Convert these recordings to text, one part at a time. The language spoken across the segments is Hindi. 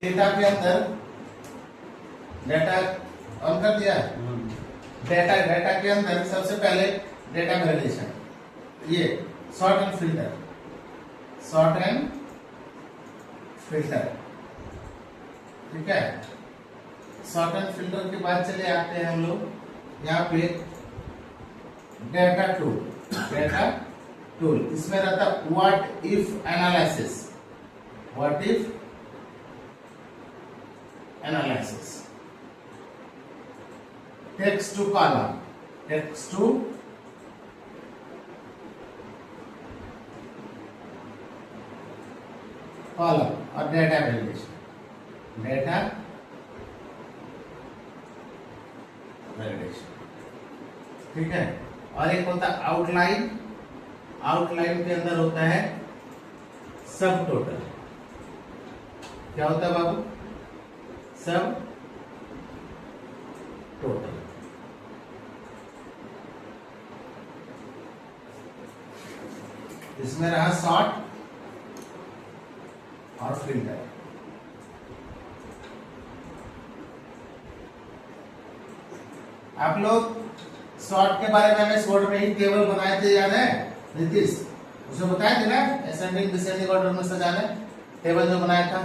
डेटा के अंदर डेटा ऑन कर दिया है। डेटा के अंदर सबसे पहले डेटा वैलिडेशन, ये सॉर्ट एंड फिल्टर, ठीक है। सॉर्ट एंड फिल्टर के बाद चले आते हैं हम लोग यहाँ पे डेटा टूल। इसमें रहता what if analysis, text to column और डेटा वैलिडेशन, ठीक है। और एक होता है आउटलाइन के अंदर होता है सब टोटल। क्या होता है बाबू? सब टोटल। इसमें रहा सॉर्ट और फिल्टर। आप लोग सॉर्ट के बारे में शॉर्ट में ही टेबल बनाए थे, याद है नीतीश? उसे बताए थे ना, असेंडिंग डिसेंडिंग ऑर्डर में सजाने टेबल जो बनाया था,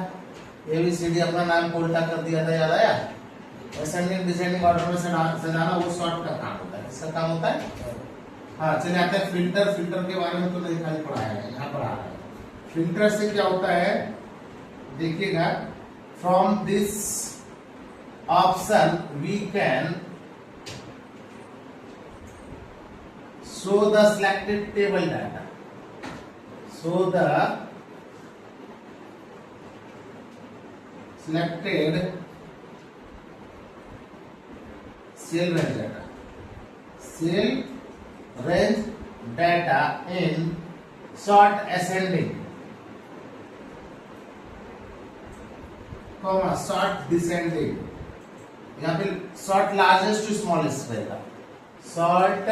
ABCD अपना नाम उल्टा कर दिया था, याद आया? असेंडिंग डिसेंडिंग ऑर्डर में सजाना वो सॉर्ट का काम होता है। इसका काम होता है। हाँ, चले आते हैं फिल्टर के बारे में तो नहीं खाली पढ़ाया है, यहाँ पर आ रहा है। फिल्टर से क्या होता है देखिएगा, from this option we can show the selected table data. Show the selected cell range data in sort ascending, sort descending। यहाँ पे sort largest to smallest रहेगा, sort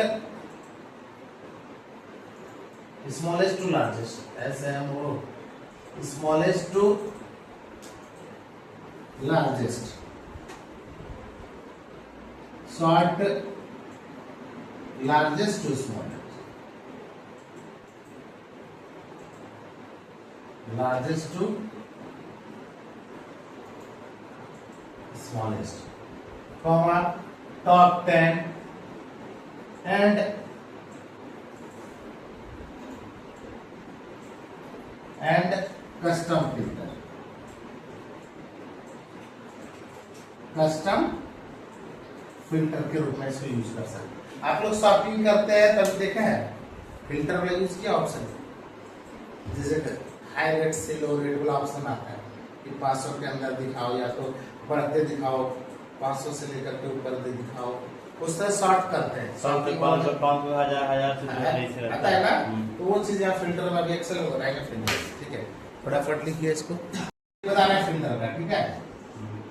smallest to largest, SMO, smallest to largest, sort largest to smallest, largest to smallest, comma top 10 and custom filter. Custom filter के रूप में इसको यूज कर सकते हैं। आप लोग शॉपिंग करते हैं तब देखे हैं फिल्टर वाला यूज किया ऑप्शन, जैसे हाई रेट से लो रेट वाला ऑप्शन आता है कि 500 के अंदर दिखाओ या तो बढ़ते दिखाओ, 500 से लेकर के ऊपर दिखाओ, उस तरह सॉर्ट करते हैं। आता है ना, तो वो चीज यहाँ फिल्टर में भी एक्सेल हो रहा है फिल्टर। ठीक है, फटाफट लिखिए इसको, बताना है फिल्टर का। ठीक है,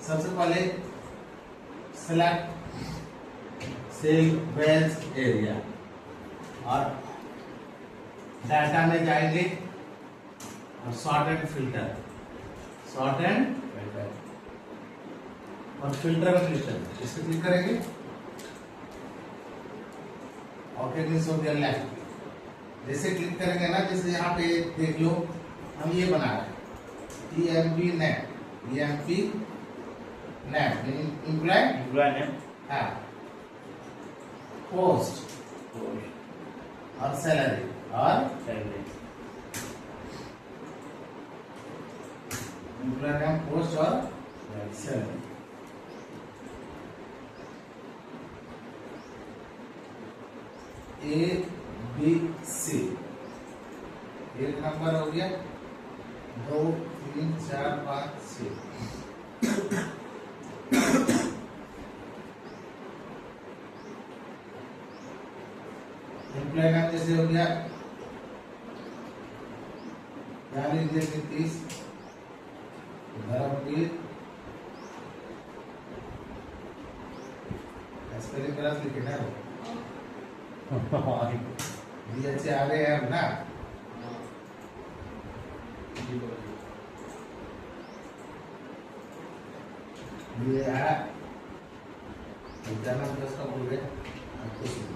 सबसे पहले सेलेक्ट सेल वेल्स एरिया और डाटा में जाएंगे और सॉर्ट एंड फिल्टर और फिल्टर में फिल्टर, इस पर क्लिक करेंगे। ओके, दिस हो गया लेफ्ट। जैसे क्लिक करेंगे ना, जैसे यहाँ पे देख लो हम ये बना रहे हैं EMP नेम एम्प्लॉय नेम, हाँ, पोस्ट और सैलरी एम्प्लॉय नेम, पोस्ट और सैलरी। ABC एक नंबर हो गया, 2 3 4 5 6। एम्प्लॉय नाम जैसे हो गया, यानी जैसे 30 धर्मवीर, स्पेलिंग क्लास लिखे ना ये अच्छे आ रहे हैं ना। ये है क्या नाम था उसका, भूल गया कुछ नहीं।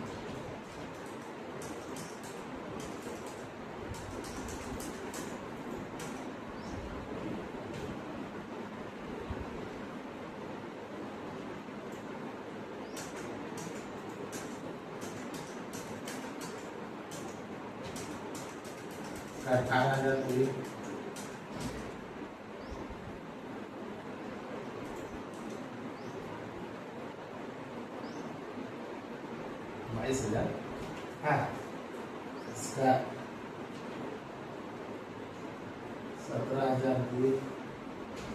$18,000 पूरी 22,000। हाँ, इसका 17,000 पूरी,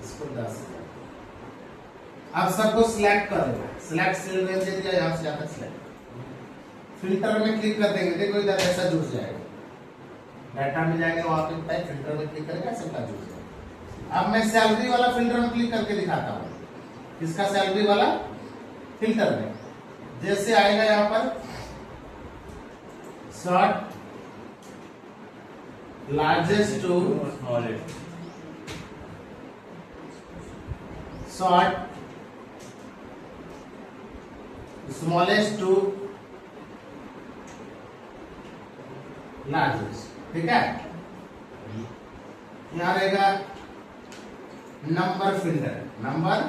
इसको 10,000। अब सबको सिलेक्ट कर देना, सिलेक्ट सेल रेंज दे दिया, यहाँ से यहाँ तक सिलेक्ट, फिल्टर में क्लिक कर देंगे, देखो इधर ऐसा जुड़ जाएगा, डाटा में जाएंगे वहां पे बताए, फिल्टर में क्लिक करके सबका जुड़ जाएगा। अब मैं सैलरी वाला फिल्टर में क्लिक करके दिखाता हूँ, किसका सैलरी वाला फिल्टर में, जैसे आएगा यहाँ पर sort largest to sort smallest to largest, ठीक है। यहां रहेगा number filter, number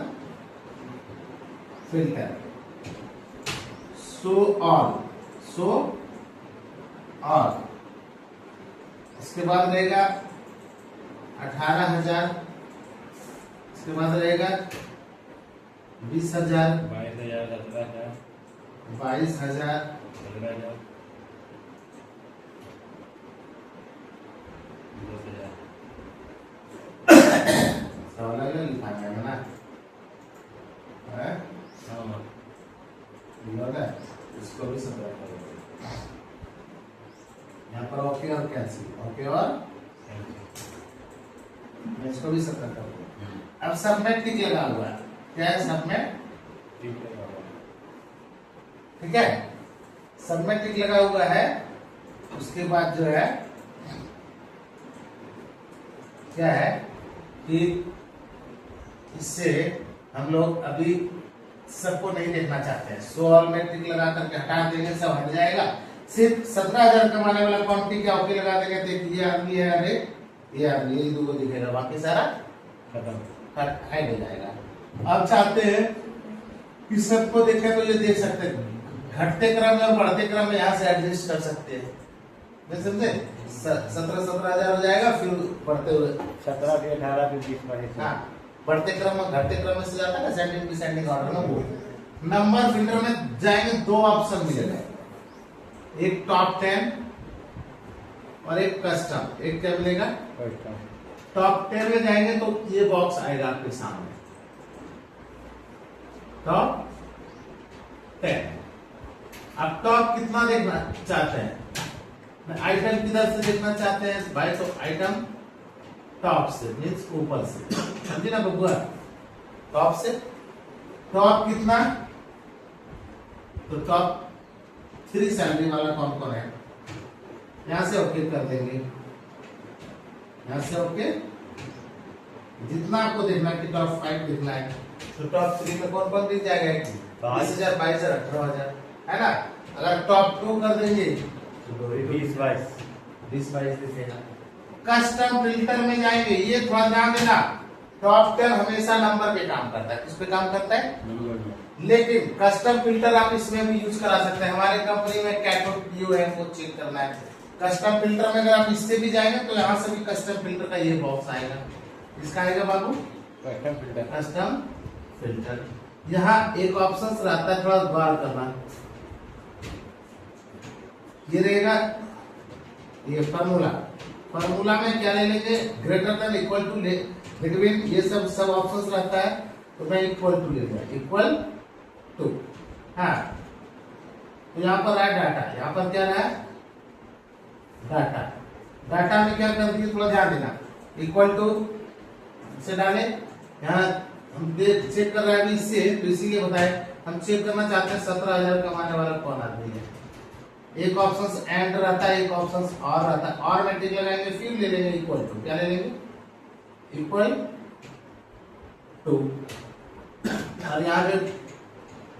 filter, show all, इसके बाद रहेगा 18,000, इसके बाद रहेगा 20,000, 22,000, 10,000 लिखा है ना, इसको भी 17 करोगे, यहाँ पर ओके और कैंसिल, ओके और इसको भी 17 करोगे। अब सबमिट टिक लगा हुआ है, क्या है सबमिट, ठीक है, सबमिट टिक लगा हुआ है। उसके बाद जो है क्या है कि इससे हम लोग अभी सबको नहीं देखना चाहते हैं, सो ऑल में टिक लगा करके हटा देंगे, सब हट जाएगा। सिर्फ 17,000 कमाने वाला क्वांटिटी क्या ओके लगा देंगे, तो ये आदमी है, अरे ये आदमी, ये दो को दिखेगा, बाकी सारा खत्म, हट हो जाएगा। अब चाहते हैं कि सबको देखे, तो ये देख सकते हैं, घटते क्रम में और बढ़ते क्रम में यहाँ से एडजस्ट कर सकते हैं, समझे। 17,000 हो जाएगा, फिर बढ़ते हुए 17 फिर 18 फिर 20 हाँ, बढ़ते क्रम में घटते क्रम में से जाता है, असेंडिंग डिसेंडिंग ऑर्डर में। वो नंबर फिल्टर में जाएंगे, दो ऑप्शन मिलेगा, एक टॉप 10 और एक कस्टम। एक क्या मिलेगा, टॉप 10 में जाएंगे तो ये बॉक्स आएगा आपके सामने, टॉप 10। अब टॉप कितना देखना चाहते हैं, आइटम किधर से देखना चाहते हैं भाई, तो आइटम टॉप से, मीन्स ऊपर से, समझे ना बबुआ, टॉप से। टॉप कितना, तो टॉप 3 सैलरी वाला कौन कौन है, यहां से ओके कर देंगे, यहां से ओके। जितना आपको देखना कि टॉप 5 देखना है, तो टॉप 3 में कौन कौन दिख जाएगा, 20,000, 22,000, 18,000, है ना। अगर टॉप 2 कर देंगे तो 20-22 दिखेगा। कस्टम फिल्टर में जाएंगे, ये थोड़ा ध्यान देना, टॉप 10 हमेशा नंबर पे काम करता है, किस पे काम करता है, लेकिन कस्टम फिल्टर आप इसमें भी यूज करा सकते हैं। हमारे कंपनी में कैटलॉग व्यू है, वो चेक करना है। कस्टम फिल्टर में अगर आप इससे भी जाएंगे तो यहाँ से भी कस्टम फिल्टर का ये बॉक्स आएगा, इसका आएगा बाबू कस्टम फिल्टर। यहाँ एक ऑप्शन रहता है, थोड़ा गौर करना, ये रहेगा ये फार्मूला में क्या ले लेंगे, greater than equal to, between, ये सब ऑप्शंस रहता है, तो मैं इक्वल टू लेगा, इक्वल टू। हाँ, तो यहाँ पर है डाटा, यहाँ पर क्या रहा है डाटा, डाटा में क्या करती है थोड़ा ध्यान देना, इक्वल टू से डाले, यहाँ हम चेक कर रहे हैं अभी इससे, तो इसीलिए बताए हम चेक करना चाहते हैं 17,000 कमाने वाला कौन आदमी है। एक ऑप्शन एंड रहता है, एक ऑप्शन और रहता है, और में टिक लगाएंगे, फिर ले लेंगे इक्वल टू, क्या ले लेंगे, इक्वल टू। और यहाँ पे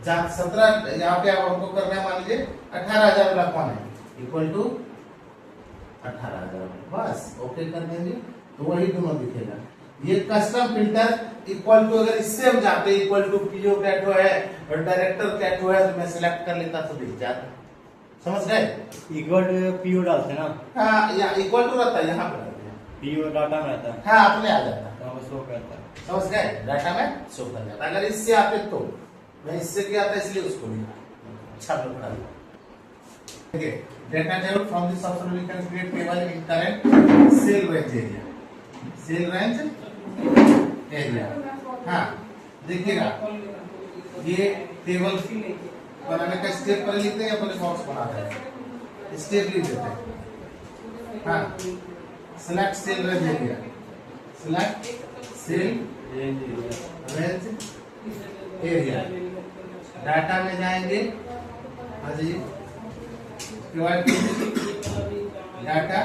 17 यहाँ पे आप हमको करना है, मान लीजिए 18,000 वाला कौन है इक्वल टू 18,000, बस ओके कर देंगे तो वही दोनों दिखेगा। ये कस्टम फिल्टर इक्वल टू, अगर इससे हम जाते इक्वल टू पीओ कैटो है और डायरेक्टर कैटो है तो मैं सिलेक्ट कर लेता तो दिख जाता। समझ गए? इक्वल टू पीओ डालते हैं ना, हाँ, या इक्वल टू रहता है, यहाँ पे रहता है, पीओ डाटा में रहता है, हाँ अपने आ जाता है, तो हमें शो करता है। समझ गए? डाटा में शो कर जाता। अगर इससे आते तो मैं इससे किया था इसलिए उसको लिखा। अच्छा बता दो। Okay, data table from this option we can create table in current cell range area. Cell range area. हाँ, देखिएगा ये टेबल बनाने का स्टेप पर लिखते हैं या पहले बॉक्स बनाते हैं? स्टेप लिख देते हैं। हाँ, select cell range area. Select cell range area. Data में जाएंगे, हाँ जी, डाटा,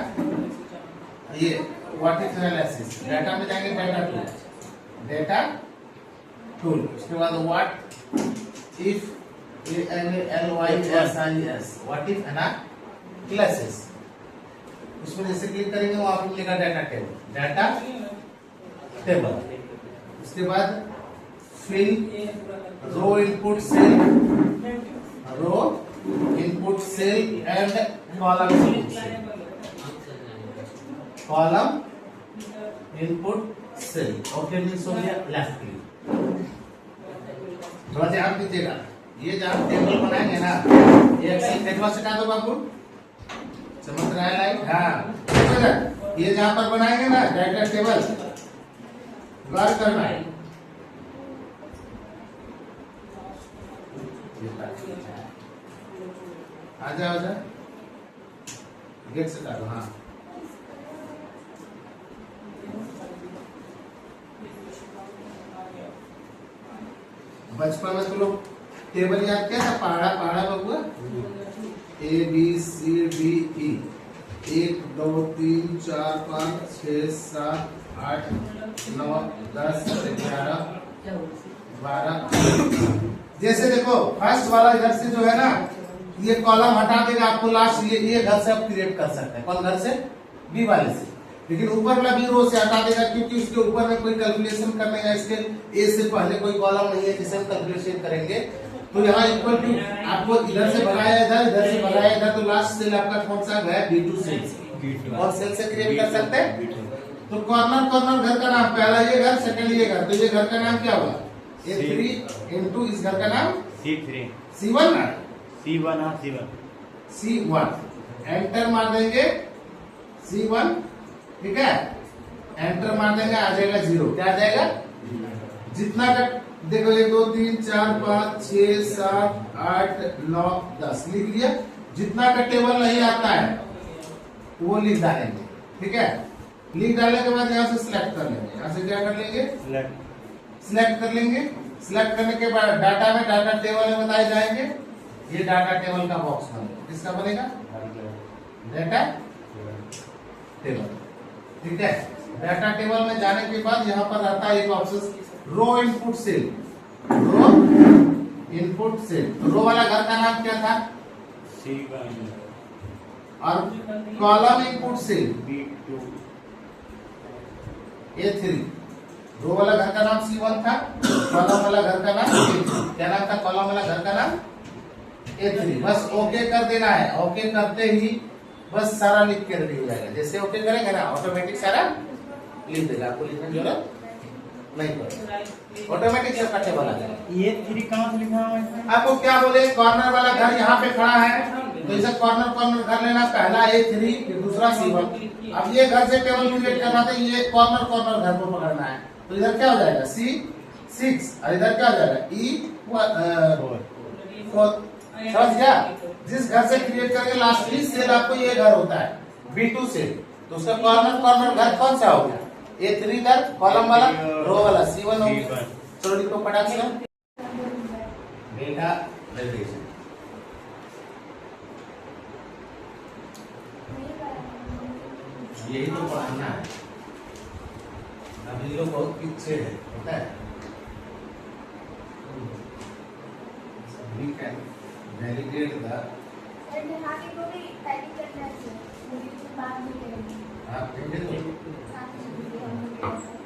ये व्हाट इज एनालिसिस, डाटा में जाएंगे, डाटा टूल, उसके बाद what if ANALYSIS, what if analysis, उसमें जैसे क्लिक करेंगे वहां पर मिलेगा डाटा टेबल। उसके बाद fill row input cell, row input cell and column input cell, column input cell, okay means हो गया लेफ्ट क्लिक। थोड़ा ध्यान दीजिएगा, ये जहाँ टेबल बनाएंगे ना, ये एक्सेल टेबल से हटा दो बाबू, समझ रहा है लाइक? हाँ, ये जहाँ पर बनाएंगे ना डाटा टेबल, गौर करना है, आजा गेट से डालो। हाँ, बचपन में तो लोग टेबल याद किया था, पहाड़ा बबुआ, ABCDE 1 2 3 4 5 6 7 8 9 10 11 12। जैसे देखो फर्स्ट वाला इधर से जो है ना, ये कॉलम हटा देगा आपको, लास्ट ये घर से आप क्रिएट कर सकते हैं। कौन घर से? बी वाले से। लेकिन ऊपर वाला बी रो से हटा देगा, क्योंकि उसके ऊपर में कोई कैलकुलेशन करने का, इसके ए से पहले कोई कॉलम नहीं है जिसे हम कैलकुलेशन करेंगे। तो यहाँ इक्वल टू आपको इधर से बनाया इधर से बनाया इधर, तो लास्ट सेल आपका कौन सा है? B2 cell. और सेल से क्रिएट कर सकते हैं। तो कॉर्नर घर का नाम, पहला ये घर, सेकंड ये घर, तो ये घर का नाम क्या होगा? A3 into इस घर का नाम C1 ना, C1 एंटर मार देंगे, C1, ठीक है, एंटर मार देंगे, आ जाएगा 0। क्या आ जाएगा? जितना का देखो 1 2 3 4 5 6 7 8 9 10 लिख लिया। जितना का टेबल नहीं आता है वो लिख डालेंगे, ठीक है। लिख डालने के बाद यहाँ से सिलेक्ट कर लेंगे, यहाँ से क्या कर लेंगे? सिलेक्ट कर लेंगे। सिलेक्ट करने के बाद डाटा में, डाटा टेबल में बताए जाएंगे। ये डाटा टेबल का बॉक्स बनेगा, किसका बनेगा? डाटा टेबल, ठीक है। डाटा टेबल में जाने के बाद यहाँ पर रहता है एक ऑप्शन रो इनपुट सेल, रो इनपुट सेल। रो वाला घर का नाम क्या था? और कॉलम इनपुट सेल A3। रो वाला घर का नाम C1 था, कॉलम वाला घर का नाम A3। क्या नाम था कॉलम वाला घर का नाम? A3। बस ओके कर देना है। ओके करते ही बस सारा लिख के रेडी हो जाएगा। जैसे ओके करेंगे ना ऑटोमेटिक सारा लिख देगा, आपको लिखने की जरूरत नहीं पड़ेगी, ऑटोमेटिक सबका टेबल आ जाएगा। ये 3 कहाँ से लिखा हुआ है? आपको क्या बोले? कॉर्नर वाला घर यहाँ पे खड़ा है, तो इसे कॉर्नर घर लेना। पहला A3, दूसरा C1। अब ये घर से टेबल क्रिएट करना था, ये कॉर्नर घर को पकड़ना है, तो इधर क्या हो जाएगा? C6 और इधर क्या हो जाएगा? E4। समझ गया? जिस घर से क्रिएट करके लास्टली सेल आपको ये घर होता है B2 सेल, तो उसका कॉर्नर घर कौन सा हो गया? A3 घर, कॉलम वाला, रो वाला C1 हो गया। चलो लिखो पटाख से डेटा वेरिएशन। यही तो पढ़ाना है। अब इन लोग बहुत पीछे है, पता है? वैलिडेट द और यहाँ की को भी टाइपिंग करना है मुझे तो बात नहीं करेंगे आप देंगे तो साथ में वीडियो हम लोग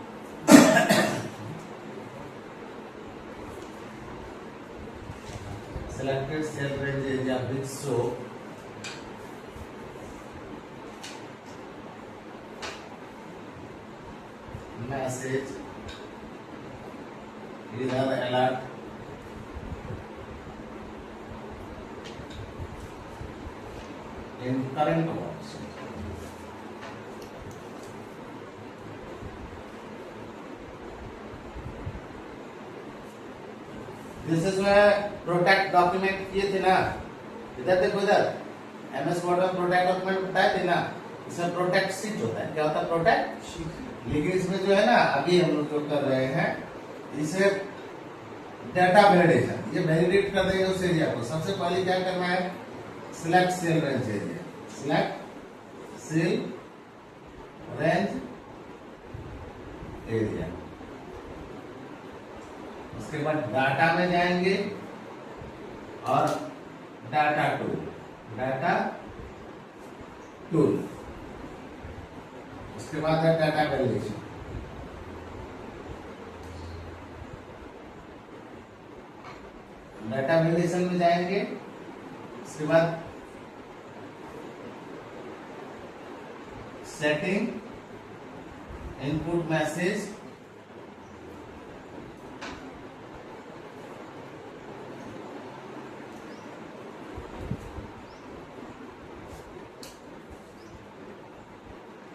selected cell range area which show message either alert in current watch. This is where protect document किए थे ना, इधर देखो इधर MS Word में protect document बताए थे ना, इसमें protect sheet होता है, क्या होता है protect sheet, लेकिन इसमें जो है ना अभी हम लोग जो कर रहे हैं इसे डाटा वैलिडेशन, ये वैलिडेट कर देंगे उस एरिया को। सबसे पहले क्या करना है, select cell range area, select cell range area, उसके बाद डाटा में जाएंगे और डाटा टूल, उसके बाद है डाटा वैलिडेशन। डाटा वैलिडेशन में जाएंगे, उसके बाद सेटिंग इनपुट मैसेज,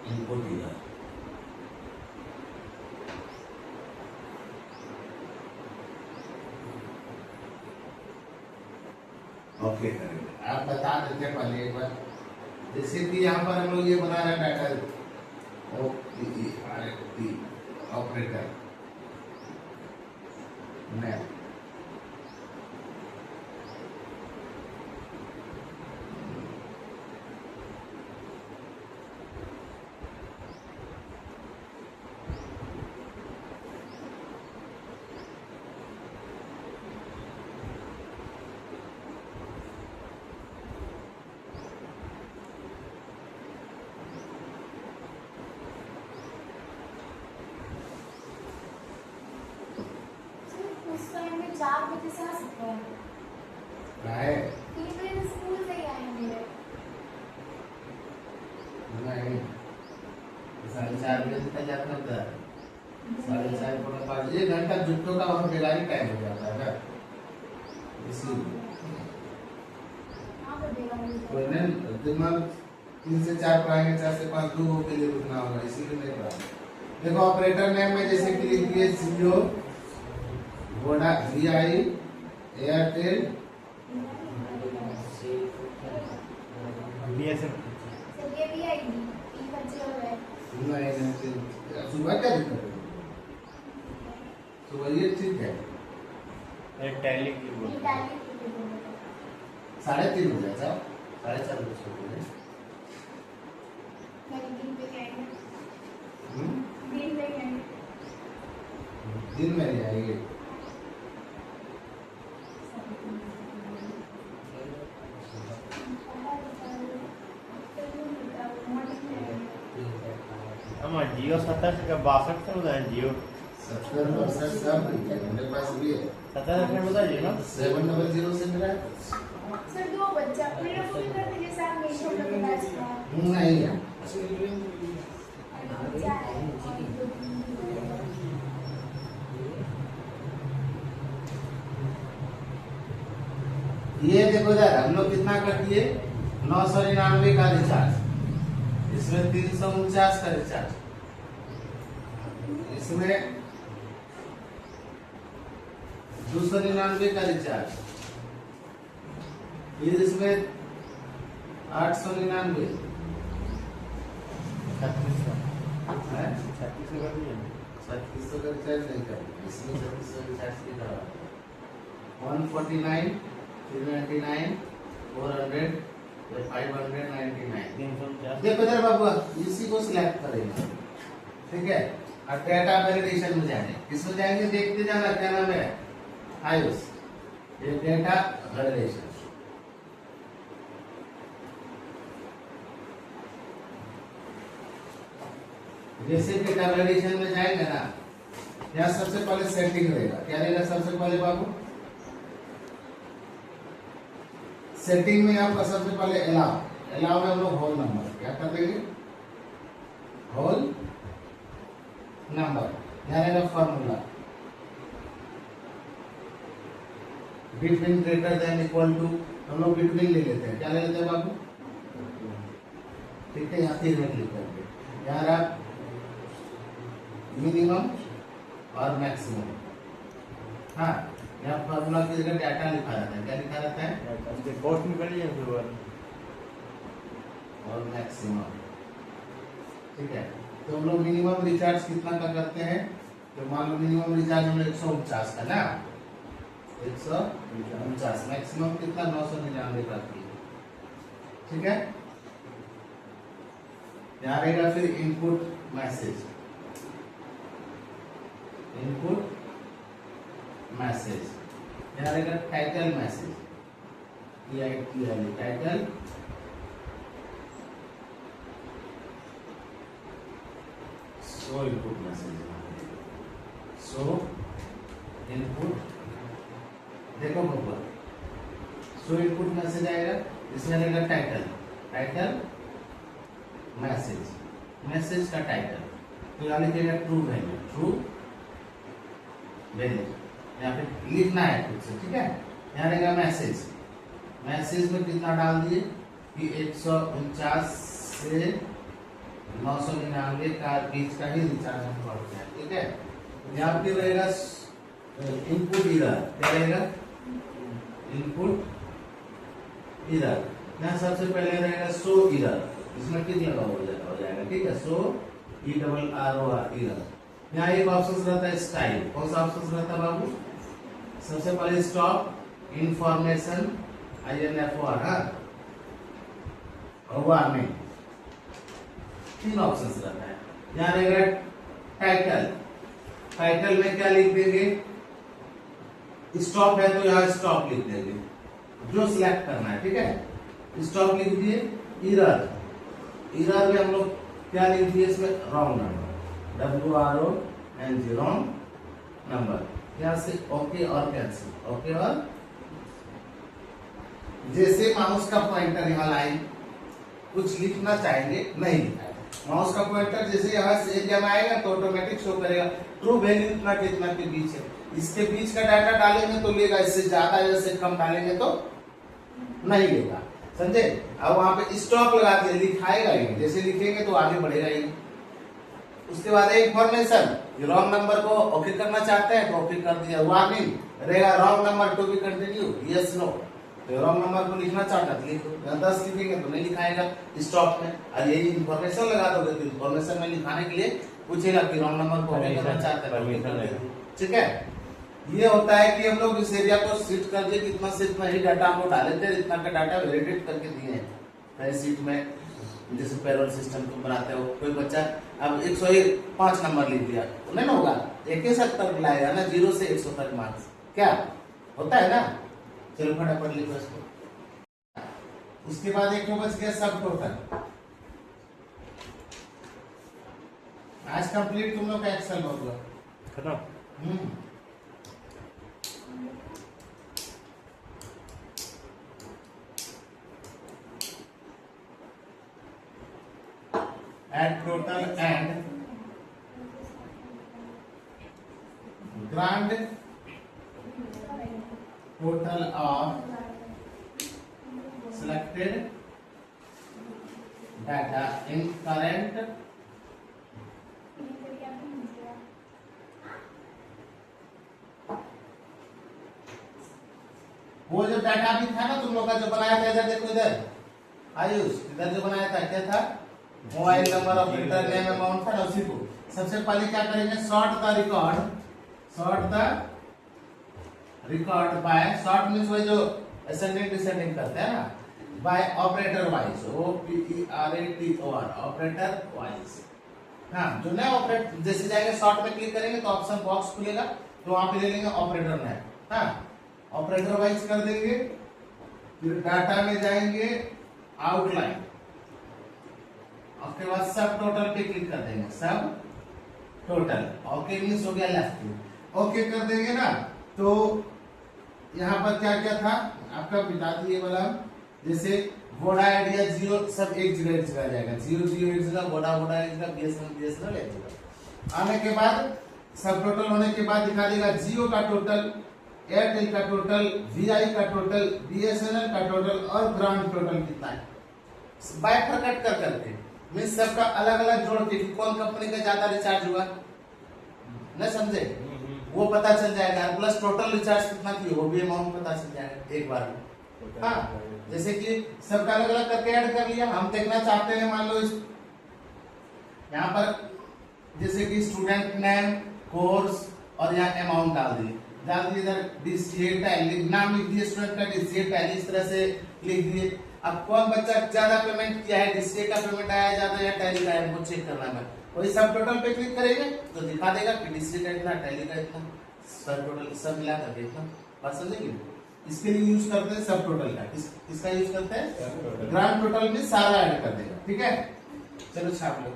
इनपुट दिया, ओके करेंगे। आप बता देते हैं पहले एक बार, जैसे कि यहाँ पर हम लोग ये बना रहे हैं डाटा ऑपरेटर मैप, उस टाइम में 4 बजे से आ सकते हैं, है 3 बजे से स्कूल से ही आएंगे। नहीं 4:30 बजे तक जाता होता है, 4:30 पौने 5, 1 घंटा जुट्टों का वहाँ बेगारी टाइम हो जाता है ना, इसीलिए हाँ तो देगा कोई नहीं दिमाग 3 से 4 पढ़ाएंगे, 4 से 5 2 हो के लिए रुकना होगा, इसीलिए नहीं पढ़ा। देखो ऑपरेटर नेम में जैसे क्लिक किए Jio, Voda, VI, Airtel, BSN sir ये भी आएगी 3 बजे हो गए। नहीं सुबह क्या दिक्कत है, सुबह ये ठीक है, टैली की ये बोल टैली की बोल 3:30 बजे साहब, 4:30 बजे शुरू हो गए। मेरे दिन पे गए हम्म? दिन पे गए दिन में नहीं आएंगे, हम जियो 70 का 62 से होता है जियो 70% सब ठीक है, मेरे पास भी है, 70 होता है ना 700 से मेरा है। सर 2 बच्चा मेरे को भी कर दीजिए साहब, नहीं छोड़ के बैच का नहीं है, बच्चा है। ये देखो यार हम लोग कितना कर दिए, 999 का रिचार्ज, इसमें 349 का रिचार्ज, इसमें 299 का रिचार्ज, फिर इसमें 899 है, 36 का भी है 3600 का रिचार्ज नहीं कर, इसमें 3600 रिचार्ज की दवा 149 399 400 599। 350 देखो इधर बाबू, इसी को सिलेक्ट करेंगे, ठीक है, और डाटा वैलिडेशन में जाएंगे, किसमें जाएंगे देखते जाना, क्या नाम है, आयुष, ये डाटा वैलिडेशन, जैसे कि डबल एडिशन में जाएंगे ना, यहाँ सबसे पहले सेटिंग रहेगा। क्या रहेगा सबसे पहले बाबू? सेटिंग में आपका सबसे पहले अलाउ में हम लोग होल नंबर क्या कर देंगे? Whole number. यहाँ रहेगा formula between greater than equal to, हम लोग बिटवीन ले लेते हैं। क्या ले लेते हैं बाबू? ठीक है, यहाँ 3 में क्लिक करके यहाँ रहा मिनिमम और मैक्सिमम। हाँ, यहाँ फॉर्मूला की जगह डाटा लिखा रहता है। क्या लिखा रहता है? उसके पोस्ट में कर लीजिए फिर और मैक्सिमम। ठीक है, तो हम लोग मिनिमम रिचार्ज कितना का करते हैं? तो मान लो मिनिमम रिचार्ज हम लोग 149 का ना, 149। मैक्सिमम कितना? 999 का किया। ठीक है, यहाँ रहेगा फिर इनपुट मैसेज। इनपुट मैसेज यहाँ रहेगा title message, title show input message. Show input, देखो बबुआ, शो इनपुट मैसेज आएगा, इसमें रहेगा टाइटल मैसेज का टाइटल। तो यहाँ लिखेगा ट्रू वैल्यू यहाँ पे लिखना है खुद से। ठीक है, यहाँ रहेगा मैसेज में कितना डाल दिए कि 149 से 999 का बीच का ही रिचार्ज हम करते हैं। ठीक है, यहाँ पे रहेगा इनपुट इरर। क्या रहेगा? Input error. यहाँ सबसे पहले रहेगा शो इरर, इसमें टिक लगा हो जाएगा। ठीक है, शो ERROR इरर। यहाँ एक ऑप्शन रहता है स्टाइल। कौन सा ऑप्शन रहता है बाबू? सबसे पहले स्टॉप इंफॉर्मेशन INFOR, और वार्निंग, 3 ऑप्शन रहता है। यहाँ रहेगा टाइटल में क्या लिख देंगे? स्टॉप है तो यहाँ स्टॉप लिख देंगे, जो सिलेक्ट करना है। ठीक है, स्टॉप लिख दिए। इरर में हम लोग क्या लिख दिए? इसमें wrong number, WRONG wrong number. यहाँ से ओके और कैंसिल, ओके और जैसे माउस का पॉइंटर यहाँ लाइन कुछ लिखना चाहेंगे, नहीं लिखा। माउस का पॉइंटर जैसे यहाँ से एरिया में आएगा तो ऑटोमेटिक शो करेगा ट्रू वैल्यू इतना कितना के बीच है। इसके बीच का डाटा डालेंगे तो लेगा, इससे ज्यादा या इससे कम डालेंगे तो नहीं लेगा। समझे? अब वहां पे स्टॉप लगा के लिखाएगा ही, जैसे लिखेंगे तो आगे बढ़ेगा ही। उसके बाद इंफॉर्मेशन, रॉन्ग नंबर को ओके करना चाहते हैं तो ओके कर दिया। वार्निंग रहेगा wrong number to be continue, yes no. तो रॉन्ग नंबर को लिखना चाहता है लिखो, 10 लिखेंगे तो नहीं लिखाएगा स्टॉप में। और यही इंफॉर्मेशन लगा दोगे तो इंफॉर्मेशन में लिखाने के लिए पूछेगा कि रॉन्ग नंबर को ओके करना चाहते हैं। ठीक है, ये होता है कि हम लोग इस एरिया को शिफ्ट कर दिए, कितना से इतना ही डाटा हम लोग डाले थे, इतना का डाटा वैलिडेट करके दिए हैं सीट में। जैसे पेरोल सिस्टम तुम बनाते हो, कोई बच्चा अब 105 नंबर लिख दिया तो नहीं ना होगा, 1 तक लाएगा ना, 0 से 100 तक मार्क्स क्या होता है ना। चलो फटाफट लिखो इसको। उसके बाद एक बच गया सब टोटल। आज कंप्लीट तुम लोग का एक्सेल होगा खत्म। Add total and grand total of selected data in current वो जो डाटा भी था ना तुम लोग का जो बनाया था, इधर देखो, इधर आयुष, इधर जो बनाया था क्या था? Mobile number, operator name, amount था ना, उसी को सबसे पहले क्या करेंगे? Sort the record by, sort means वो जो असेंडिंग डिसेंडिंग करते हैं ना, by operator wise, OPERATOR operator wise. हाँ, जो नया ऑपरेटर जैसे जाएंगे सॉर्ट में क्लिक करेंगे तो ऑप्शन बॉक्स खुलेगा, तो वहां पे ले लेंगे ऑपरेटर नेम। हाँ, ऑपरेटर वाइज कर देंगे। फिर डाटा में जाएंगे, आउटलाइन उसके बाद सब टोटल पे क्लिक कर देंगे, सब टोटल। ओके मीन्स हो गया लेफ्ट। ओके कर देंगे ना, तो यहाँ पर क्या क्या था आपका बता दिए वाला, जैसे वोडा आइडिया जियो सब एक जगह आ जाएगा, जियो जियो एक जगह, वोडा वोडा एक जगह, बीएसएनएल एक जगह। आने के बाद सब टोटल होने के बाद दिखा देगा जियो का टोटल, एयरटेल का टोटल, वीआई का टोटल, बीएसएनएल का टोटल और ग्रांड टोटल कितना है, बाय प्रकट कर करके मीन्स सबका अलग अलग जोड़ के कि कौन कंपनी का ज्यादा रिचार्ज हुआ, न समझे, वो पता चल जाएगा। प्लस टोटल रिचार्ज कितना किया वो भी अमाउंट पता चल जाएगा एक बार में। हाँ, जैसे कि सबका अलग अलग करके ऐड कर लिया। हम देखना चाहते हैं, मान लो यहाँ पर जैसे कि स्टूडेंट नेम, कोर्स और यहाँ अमाउंट डाल दिए इधर डिस्ट्रिक्ट नाम लिख दिए, स्टूडेंट का डिस्ट्रिक्ट इस तरह से लिख दिए। अब कौन बच्चा ज्यादा पेमेंट किया है, डिस्ट्रिक्ट का पेमेंट आया ज्यादा या टैली का है, वो चेक करना है। वही सब टोटल पे क्लिक करेंगे तो दिखा देगा कि डिस्ट्रिक्ट का इतना, टैली का इतना, सब टोटल सब मिला करके इतना। बात समझेंगे? इसके लिए यूज करते हैं सब टोटल का। इसका यूज करते हैं ग्रांड टोटल में सारा ऐड कर देगा। ठीक है, चलो छाप लो।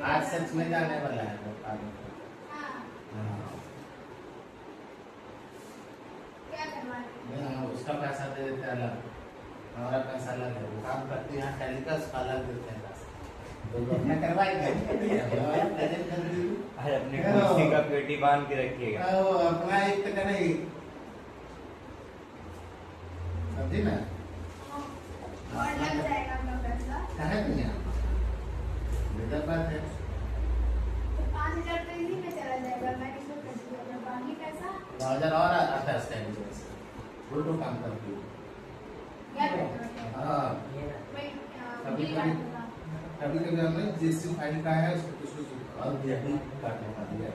आज सच में जाने वाला है वो आगे। उसका पैसा दे देते हैं अलग, हमारा पैसा अलग है। वो काम करते हैं टैली का, उसका अलग देते हैं पैसा। तो अपना करवाएंगे अपने कुर्सी का पेटी बांध के रखिएगा। अपना एक टका नहीं, समझी ना? कहे नहीं है, बेहतर बात है। 5,000 तो इसी में चला जाएगा, मैं इसमें कर दूंगा, बाकी पैसा 9,000 और आता है स्टैंड से, उल्टो काम करती है। क्या करते हो? हाँ, कभी कभी हमने जिस फाइल का है उसको और भी अभी काटने का दिया।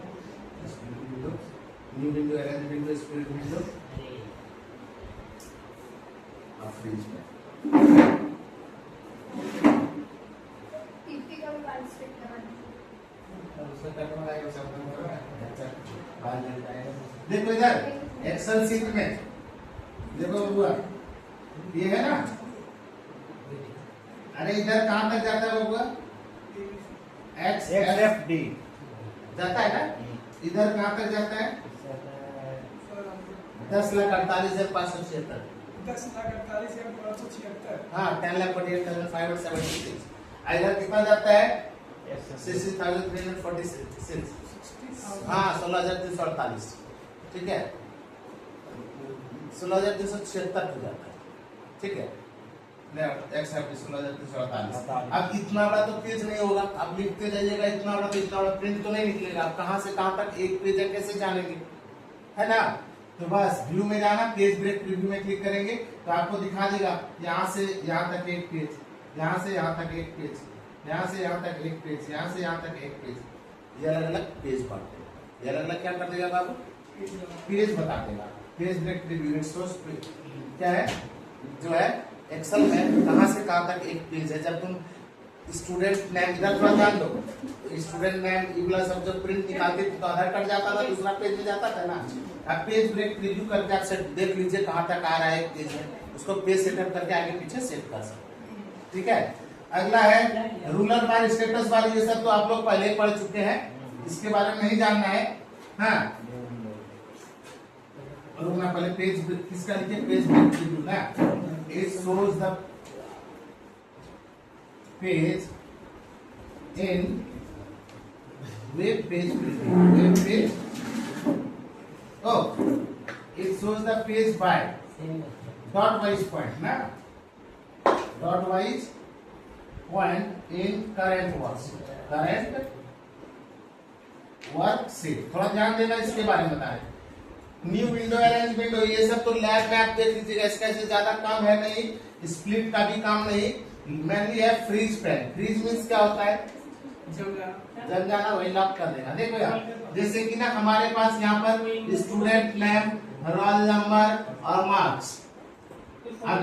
New window, arrange window, split window और फ्रीज में देखो इधर एक्सेल सीट में देखो बबुआ, ये है ना, अरे इधर कहां तक जाता है बबुआ? XFD जाता है ना, इधर कहां तक जाता है? 10,48,576। 10,48,576। हाँ, 10,48,576। इधर कितना जाता है? 60,346। हाँ, 16,348। ठीक है, 16,376 हो जाता है। ठीक है, एक्सेप्ट 16,348। अब इतना बड़ा तो पेज नहीं होगा, आप लिखते जाइएगा इतना बड़ा, तो इतना बड़ा प्रिंट तो नहीं निकलेगा। आप कहां से कहां तक एक पेज है कैसे जानेंगे, है ना? तो बस व्यू में जाना, पेज ब्रेक प्रीव्यू में क्लिक करेंगे तो आपको दिखा देगा यहाँ से यहाँ तक एक पेज, यहाँ से यहाँ तक एक पेज, यहाँ से यहाँ तक एक पेज, यहाँ से यहाँ तक एक पेज। ये अलग अलग पेज बांटते हैं, ये अलग अलग क्या कर देगा बाबू? पेज बता देगा। पेज ब्रेक प्रीव्यू सोर्स क्या है, जो है एक्सेल में कहां से कहां तक एक पेज है। जब तुम स्टूडेंट नेम इधर थोड़ा ध्यान दो, स्टूडेंट नेम इगला सब जब प्रिंट निकालते तो आधार कार्ड जाता था, दूसरा पेज में जाता था ना। अब पेज ब्रेक प्रीव्यू करके आप सेट देख लीजिए कहां तक आ रहा है एक पेज में, उसको पेज सेटअप करके आगे पीछे सेट कर सकते हैं। ठीक है, अगला है रूलर बार, स्टेटस बार। ये सब तो आप लोग पहले ही पढ़ चुके हैं, इसके बारे में नहीं जानना है। हाँ, रुकना, पहले पेज किसका लिखे, पेज प्रिव्यू ना, it shows the page in web page preview, web page, oh it shows the page by dot wise point ना, dot wise point in current work sheet। थोड़ा ध्यान देना इसके बारे में बता रहे। न्यू विंडो अरेंजमेंट हो, ये सब तो लैब में आप देख लीजिएगा, इसका ऐसे ज्यादा काम है नहीं, स्प्लिट का भी काम नहीं, मेनली है फ्रीज पेन। फ्रीज मीन्स क्या होता है, जल जाना, वही लॉक कर देना। देखो यार, जैसे कि ना हमारे पास यहाँ पर स्टूडेंट नेम, रोल नंबर और मार्क्स अब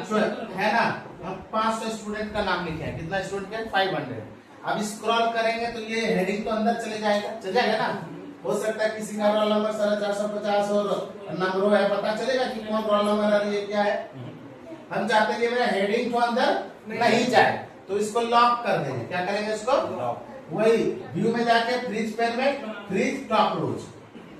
है ना, हम 500 स्टूडेंट का नाम लिखे हैं, कितना स्टूडेंट है 500। अब स्क्रॉल करेंगे तो ये हेडिंग तो अंदर चले जाएगा, चल जाएगा ना। हो सकता है किसी का रोल नंबर 450 और नंबरों है, पता चलेगा कि कौन रोल नंबर है, ये क्या है। हम चाहते हैं कि मेरा हेडिंग तो अंदर नहीं जाए, तो इसको लॉक कर देंगे। क्या करेंगे इसको, वही व्यू में जाके फ्रीज पेन में फ्रीज टॉप रोज,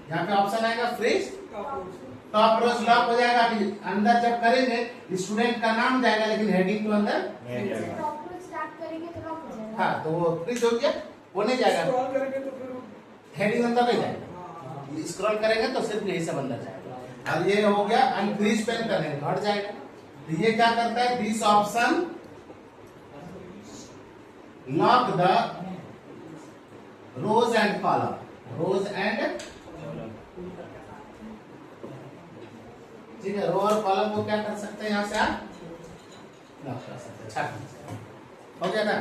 यहाँ पे ऑप्शन आएगा फ्रीज टॉप रोज, लॉक हो जाएगा। अभी अंदर जब करेंगे स्टूडेंट का नाम जाएगा, लेकिन हेडिंग तो अंदर नहीं जाएगा। टॉप रोज स्टार्ट करेंगे तो लॉक हो जाएगा। हाँ, तो वो फ्रीज हो गया, वो नहीं जाएगा, स्क्रॉल करेंगे तो फिर हेडिंग अंदर नहीं जाएगा। स्क्रॉल करेंगे तो सिर्फ यही सब अंदर जाएगा। अब ये हो गया, अनफ्रीज पेन करेंगे हट जाएगा। तो ये क्या करता है, this option lock the rows and column, rows and, ठीक है, रो और कॉलम को क्या कर सकते हैं, यहाँ से आप लॉक कर सकते हैं। अच्छा हो गया ना।